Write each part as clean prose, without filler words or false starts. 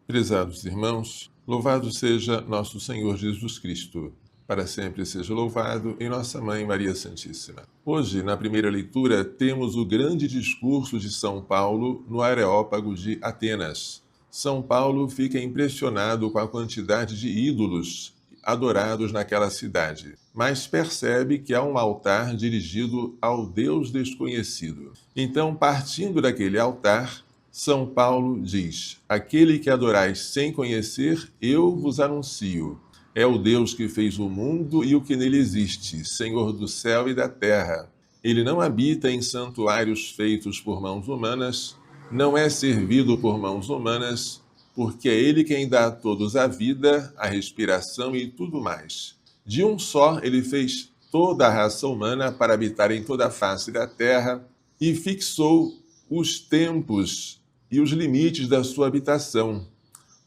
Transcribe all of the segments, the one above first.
Prezados irmãos, louvado seja nosso Senhor Jesus Cristo. Para sempre seja louvado em nossa Mãe Maria Santíssima. Hoje, na primeira leitura, temos o grande discurso de São Paulo no Areópago de Atenas. São Paulo fica impressionado com a quantidade de ídolos adorados naquela cidade, mas percebe que há um altar dirigido ao Deus desconhecido. Então, partindo daquele altar, São Paulo diz: aquele que adorais sem conhecer, eu vos anuncio. É o Deus que fez o mundo e o que nele existe, Senhor do céu e da terra. Ele não habita em santuários feitos por mãos humanas, não é servido por mãos humanas, porque é ele quem dá a todos a vida, a respiração e tudo mais. De um só, ele fez toda a raça humana para habitar em toda a face da terra e fixou os tempos e os limites da sua habitação,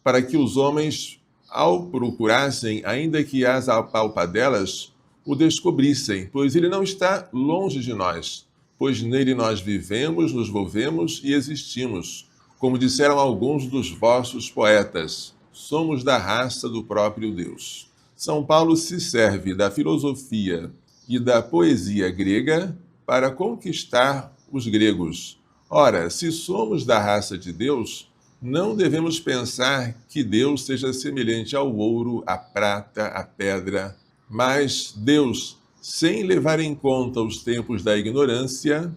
para que os homens, ao procurassem, ainda que as apalpadelas, o descobrissem, pois ele não está longe de nós, pois nele nós vivemos, nos movemos e existimos. Como disseram alguns dos vossos poetas, somos da raça do próprio Deus. São Paulo se serve da filosofia e da poesia grega para conquistar os gregos. Ora, se somos da raça de Deus, não devemos pensar que Deus seja semelhante ao ouro, à prata, à pedra, mas Deus, sem levar em conta os tempos da ignorância,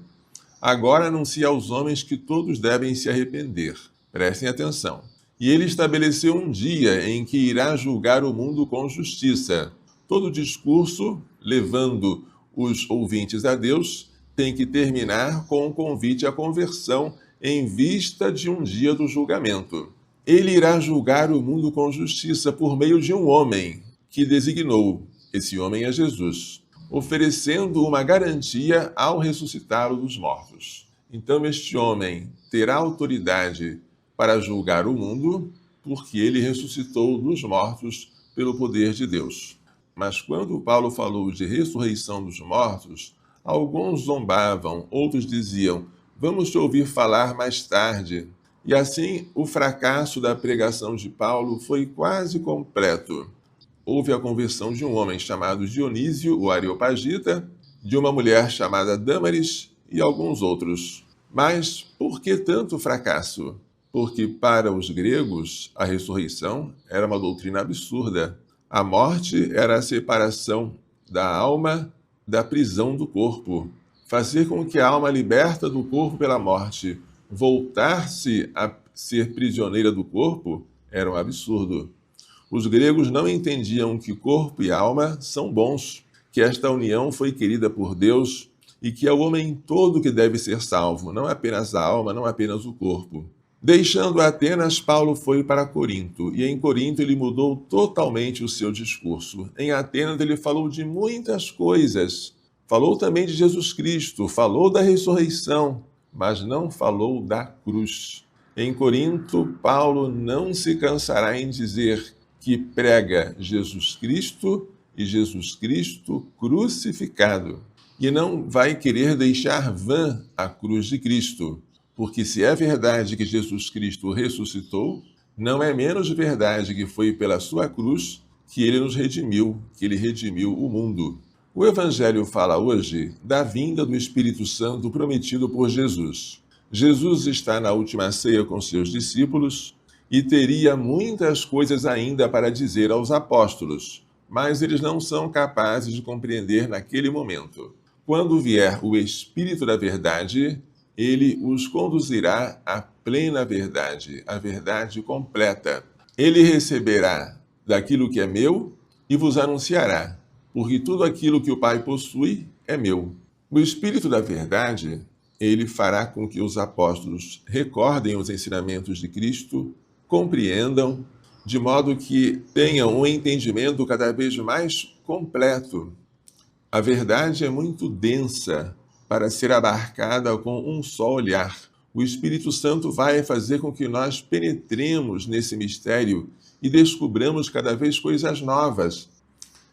agora anuncia aos homens que todos devem se arrepender. Prestem atenção. E ele estabeleceu um dia em que irá julgar o mundo com justiça. Todo discurso, levando os ouvintes a Deus, tem que terminar com um convite à conversão em vista de um dia do julgamento. Ele irá julgar o mundo com justiça por meio de um homem que designou. Esse homem é Jesus, oferecendo uma garantia ao ressuscitá-lo dos mortos. Então este homem terá autoridade para julgar o mundo, porque ele ressuscitou dos mortos pelo poder de Deus. Mas quando Paulo falou de ressurreição dos mortos, alguns zombavam, outros diziam: vamos te ouvir falar mais tarde. E assim o fracasso da pregação de Paulo foi quase completo. Houve a conversão de um homem chamado Dionísio, o Areopagita, de uma mulher chamada Dâmaris e alguns outros. Mas por que tanto fracasso? Porque para os gregos a ressurreição era uma doutrina absurda. A morte era a separação da alma da prisão do corpo. Fazer com que a alma liberta do corpo pela morte voltar-se a ser prisioneira do corpo era um absurdo. Os gregos não entendiam que corpo e alma são bons, que esta união foi querida por Deus e que é o homem todo que deve ser salvo, não apenas a alma, não apenas o corpo. Deixando Atenas, Paulo foi para Corinto, e em Corinto ele mudou totalmente o seu discurso. Em Atenas ele falou de muitas coisas, falou também de Jesus Cristo, falou da ressurreição, mas não falou da cruz. Em Corinto, Paulo não se cansará em dizer que prega Jesus Cristo e Jesus Cristo crucificado, e não vai querer deixar vã a cruz de Cristo. Porque se é verdade que Jesus Cristo ressuscitou, não é menos verdade que foi pela sua cruz que ele nos redimiu, que ele redimiu o mundo. O Evangelho fala hoje da vinda do Espírito Santo prometido por Jesus. Jesus está na última ceia com seus discípulos e teria muitas coisas ainda para dizer aos apóstolos, mas eles não são capazes de compreender naquele momento. Quando vier o Espírito da Verdade, ele os conduzirá à plena verdade, à verdade completa. Ele receberá daquilo que é meu e vos anunciará, porque tudo aquilo que o Pai possui é meu. O Espírito da Verdade, ele fará com que os apóstolos recordem os ensinamentos de Cristo, compreendam, de modo que tenham um entendimento cada vez mais completo. A verdade é muito densa para ser abarcada com um só olhar. O Espírito Santo vai fazer com que nós penetremos nesse mistério e descubramos cada vez coisas novas.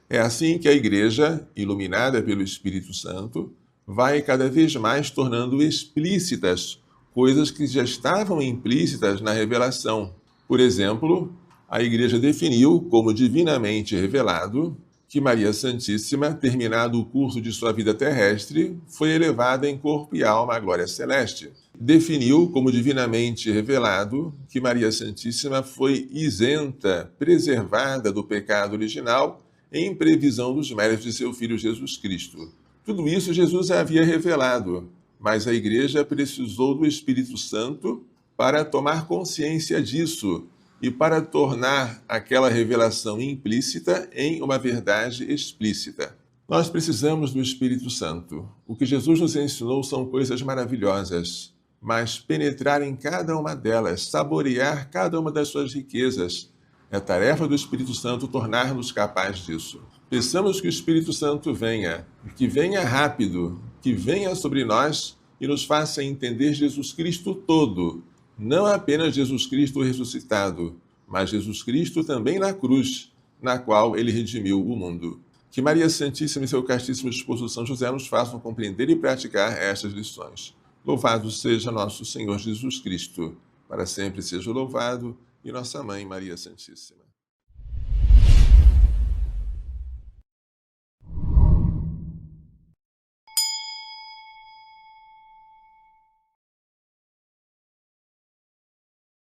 É assim que a Igreja, iluminada pelo Espírito Santo, vai cada vez mais tornando explícitas coisas que já estavam implícitas na revelação. Por exemplo, a Igreja definiu como divinamente revelado que Maria Santíssima, terminado o curso de sua vida terrestre, foi elevada em corpo e alma à glória celeste. Definiu como divinamente revelado que Maria Santíssima foi isenta, preservada do pecado original, em previsão dos méritos de seu Filho Jesus Cristo. Tudo isso Jesus havia revelado, mas a Igreja precisou do Espírito Santo para tomar consciência disso e para tornar aquela revelação implícita em uma verdade explícita. Nós precisamos do Espírito Santo. O que Jesus nos ensinou são coisas maravilhosas, mas penetrar em cada uma delas, saborear cada uma das suas riquezas, é tarefa do Espírito Santo tornar-nos capazes disso. Peçamos que o Espírito Santo venha, que venha rápido, que venha sobre nós e nos faça entender Jesus Cristo todo, não apenas Jesus Cristo ressuscitado, mas Jesus Cristo também na cruz, na qual ele redimiu o mundo. Que Maria Santíssima e seu castíssimo esposo São José nos façam compreender e praticar estas lições. Louvado seja nosso Senhor Jesus Cristo, para sempre seja louvado, e nossa Mãe Maria Santíssima.